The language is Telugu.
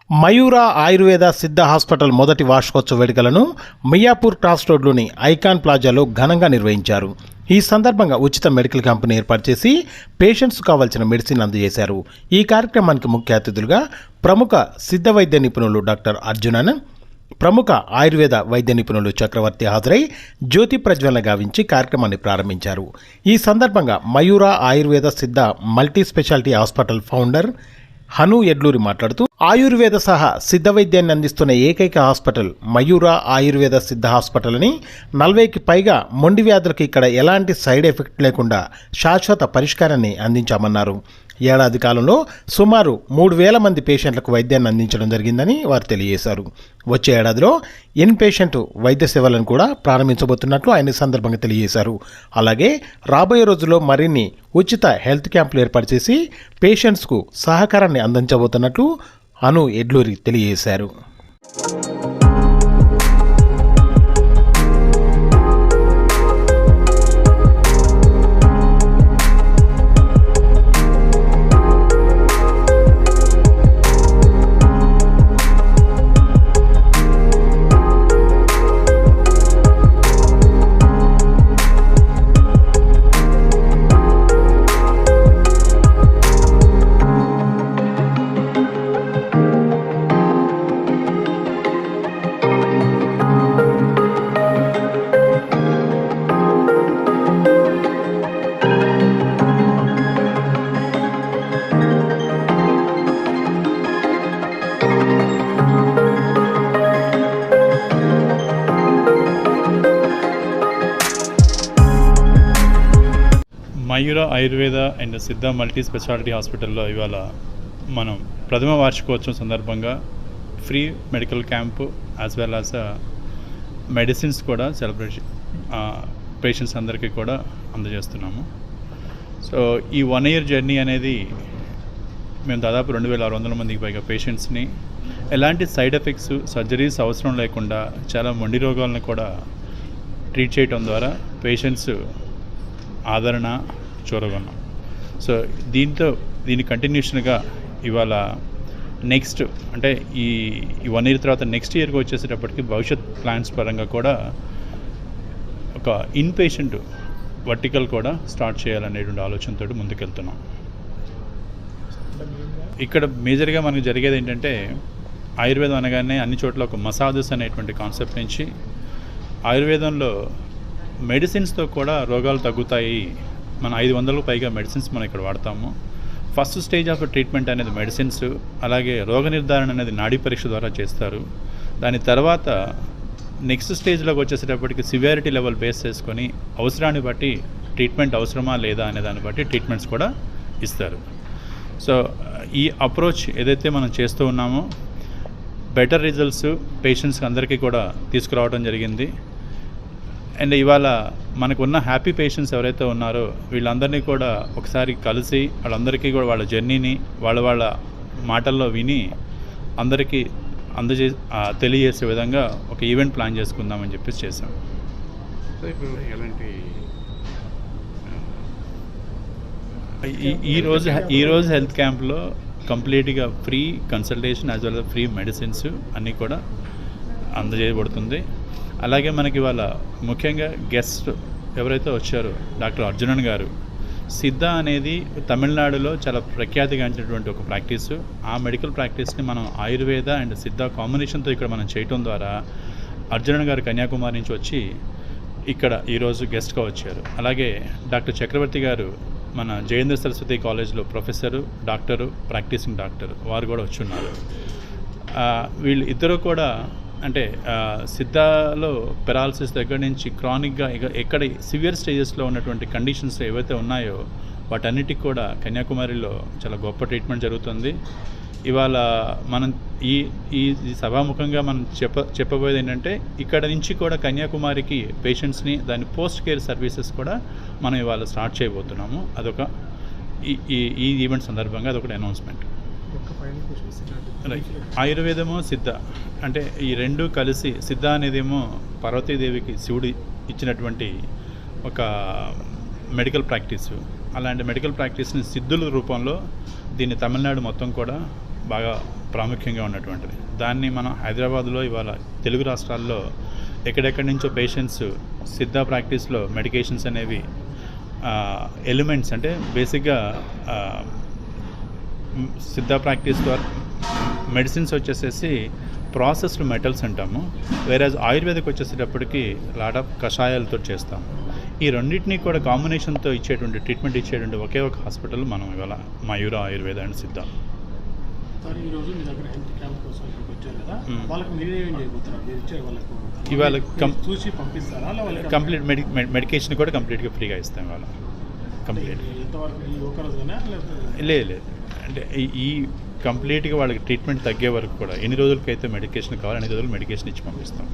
మయూర ఆయుర్వేద సిద్ధ హాస్పిటల్ మొదటి వార్షికోత్సవ వేడుకలను మియాపూర్ క్రాస్ రోడ్లోని ఐకాన్ ప్లాజాలో ఘనంగా నిర్వహించారు. ఈ సందర్భంగా ఉచిత మెడికల్ క్యాంపును ఏర్పాటు చేసి పేషెంట్స్ కావాల్సిన మెడిసిన్ అందజేశారు. ఈ కార్యక్రమానికి ముఖ్య అతిథులుగా ప్రముఖ సిద్ధ వైద్య నిపుణులు డాక్టర్ అర్జునన్, ప్రముఖ ఆయుర్వేద వైద్య నిపుణులు చక్రవర్తి హాజరై జ్యోతి ప్రజ్వలన గావించి కార్యక్రమాన్ని ప్రారంభించారు. ఈ సందర్భంగా మయూర ఆయుర్వేద సిద్ధ multi speciality hospital founder Hanu Edluri మాట్లాడుతూ, ఆయుర్వేద సహా సిద్ధ వైద్యాన్ని అందిస్తున్న ఏకైక హాస్పిటల్ మయూర ఆయుర్వేద సిద్ధ హాస్పిటల్ అని, 40కి పైగా మొండి వ్యాధులకు ఇక్కడ ఎలాంటి సైడ్ ఎఫెక్ట్ లేకుండా శాశ్వత పరిష్కారాన్ని అందించామన్నారు. ఏడాది కాలంలో సుమారు 3,000 మంది పేషెంట్లకు వైద్యాన్ని అందించడం జరిగిందని వారు తెలియజేశారు. వచ్చే ఏడాదిలో ఇన్ పేషెంట్ వైద్య సేవలను కూడా ప్రారంభించబోతున్నట్లు ఆయన సందర్భంగా తెలియజేశారు. అలాగే రాబోయే రోజుల్లో మరిన్ని ఉచిత హెల్త్ క్యాంపులు ఏర్పాటు చేసి పేషెంట్స్కు సహకారాన్ని అందించబోతున్నట్లు అను ఎడ్లూరి తెలియజేశారు. మయూర ఆయుర్వేద అండ్ సిద్ధ మల్టీ స్పెషాలిటీ హాస్పిటల్లో ఇవాళ మనం ప్రథమ వార్షికోత్సవం సందర్భంగా free medical camp as well as medicines కూడా సెలబ్రేషన్ పేషెంట్స్ అందరికీ కూడా అందజేస్తున్నాము. సో ఈ 1 year జర్నీ అనేది మేము దాదాపు 2,600 మందికి పైగా పేషెంట్స్ని ఎలాంటి సైడ్ ఎఫెక్ట్స్, సర్జరీస్ అవసరం లేకుండా చాలా మొండి రోగాలను కూడా ట్రీట్ చేయడం ద్వారా పేషెంట్స్ ఆదరణ చూరగొన్నాం. సో దీని కంటిన్యూషన్గా ఇవాళ నెక్స్ట్ అంటే ఈ 1 year తర్వాత నెక్స్ట్ ఇయర్కి వచ్చేసేటప్పటికి భవిష్యత్ ప్లాన్స్ పరంగా కూడా ఒక ఇన్ పేషెంట్ వర్టికల్ కూడా స్టార్ట్ చేయాలనేటువంటి ఆలోచనతో ముందుకెళ్తున్నాం. ఇక్కడ మేజర్గా మనకు జరిగేది ఏంటంటే, ఆయుర్వేదం అనగానే అన్ని చోట్ల ఒక మసాజెస్ అనేటువంటి కాన్సెప్ట్ నుంచి ఆయుర్వేదంలో మెడిసిన్స్తో కూడా రోగాలు తగ్గుతాయి. మన 500కు పైగా మెడిసిన్స్ మనం ఇక్కడ వాడతాము. ఫస్ట్ స్టేజ్ ఆఫ్ ట్రీట్మెంట్ అనేది మెడిసిన్స్, అలాగే రోగ నిర్ధారణ అనేది నాడీ పరీక్ష ద్వారా చేస్తారు. దాని తర్వాత నెక్స్ట్ స్టేజ్లోకి వచ్చేసేటప్పటికి సివియారిటీ లెవెల్ బేస్ చేసుకొని అవసరాన్ని బట్టి ట్రీట్మెంట్ అవసరమా లేదా అనే దాన్ని బట్టి ట్రీట్మెంట్స్ కూడా ఇస్తారు. సో ఈ అప్రోచ్ ఏదైతే మనం చేస్తూ ఉన్నామో బెటర్ రిజల్ట్స్ పేషెంట్స్కి అందరికీ కూడా తీసుకురావడం జరిగింది. అండ్ ఇవాళ మనకున్న హ్యాపీ పేషెంట్స్ ఎవరైతే ఉన్నారో వీళ్ళందరినీ కూడా ఒకసారి కలిసి వాళ్ళందరికీ కూడా వాళ్ళ జర్నీని వాళ్ళ మాటల్లో విని అందరికీ తెలియజేసే విధంగా ఒక ఈవెంట్ ప్లాన్ చేసుకుందామని చెప్పేసి చేశాం. ఈరోజు హెల్త్ క్యాంప్లో కంప్లీట్గా free consultation as well free medicines అన్నీ కూడా అందజేయబడుతుంది. అలాగే మనకి ఇవాళ ముఖ్యంగా గెస్ట్ ఎవరైతే వచ్చారో డాక్టర్ అర్జునన్ గారు, సిద్ధ అనేది తమిళనాడులో చాలా ప్రఖ్యాతిగాంచినటువంటి ఒక ప్రాక్టీసు. ఆ మెడికల్ ప్రాక్టీస్ని మనం ఆయుర్వేద అండ్ సిద్ధ కాంబినేషన్తో ఇక్కడ మనం చేయటం ద్వారా అర్జునన్ గారు కన్యాకుమారి నుంచి వచ్చి ఇక్కడ ఈరోజు గెస్ట్గా వచ్చారు. అలాగే డాక్టర్ చక్రవర్తి గారు మన జయేంద్ర సరస్వతి కాలేజ్లో ప్రొఫెసరు, డాక్టరు, ప్రాక్టీసింగ్ డాక్టర్, వారు కూడా వచ్చి ఉన్నారు. వీళ్ళు ఇద్దరు కూడా అంటే సిద్ధాలో పెరాలసిస్ దగ్గర నుంచి క్రానిక్గా ఎక్కడ సివియర్ స్టేజెస్లో ఉన్నటువంటి కండిషన్స్ ఏవైతే ఉన్నాయో వాటన్నిటికి కూడా కన్యాకుమారిలో చాలా గొప్ప ట్రీట్మెంట్ జరుగుతుంది. ఇవాళ మనం ఈ సభాముఖంగా మనం చెప్పబోయేది ఏంటంటే, ఇక్కడ నుంచి కూడా కన్యాకుమారికి పేషెంట్స్ని దాని పోస్ట్ కేర్ సర్వీసెస్ కూడా మనం ఇవాళ స్టార్ట్ చేయబోతున్నాము. అదొక ఈ ఈవెంట్ సందర్భంగా అదొకటి అనౌన్స్మెంట్. ఆయుర్వేదము సిద్ధ అంటే ఈ రెండు కలిసి, సిద్ధ అనేదేమో పార్వతీదేవికి శివుడు ఇచ్చినటువంటి ఒక మెడికల్ ప్రాక్టీసు. అలాంటి మెడికల్ ప్రాక్టీస్ని సిద్ధుల రూపంలో దీన్ని తమిళనాడు మొత్తం కూడా బాగా ప్రాముఖ్యంగా ఉన్నటువంటిది. దాన్ని మనం హైదరాబాద్లో ఇవాళ తెలుగు రాష్ట్రాల్లో ఎక్కడెక్కడి నుంచో పేషెంట్స్ సిద్ధ ప్రాక్టీస్లో మెడికేషన్స్ అనేవి ఎలిమెంట్స్ అంటే బేసిక్గా సిద్ధ ప్రాక్టీస్ ద్వారా మెడిసిన్స్ వచ్చేసేసి ప్రాసెస్డ్ మెటల్స్ అంటాము. వేరేజ్ ఆయుర్వేదిక్ వచ్చేసేటప్పటికి లాట్ ఆఫ్ కషాయాలతో చేస్తాము. ఈ రెండింటినీ కూడా కాంబినేషన్తో ఇచ్చేటువంటి ట్రీట్మెంట్ ఇచ్చేటువంటి ఒకే ఒక హాస్పిటల్ మనం ఇవాళ మయూర ఆయుర్వేద అండ్ సిద్ధ. సార్ ఈరోజు మీ దగ్గర హెల్త్ క్యాంప్ కోసం ఇక్కడికి వచ్చారు కదా, వాళ్ళకి మీరేం చేయబోతున్నారు? మీరు ఇచ్చే వాళ్ళకు ఇవాళ చూసి పంపిస్తారా? వాళ్ళకి కంప్లీట్ మెడికేషన్ కూడా కంప్లీట్గా ఫ్రీగా ఇస్తాం ఇవాళ. కంప్లీట్ ఎంతవరకు ఈ ఒక రోజునా లేకపోతే లేదు అంటే ఈ కంప్లీట్గా వాళ్ళకి ట్రీట్మెంట్ తగ్గే వరకు కూడా ఎన్ని రోజులకైతే మెడికేషన్ కావాలి అన్ని రోజులు మెడికేషన్ ఇచ్చి పంపిస్తాం.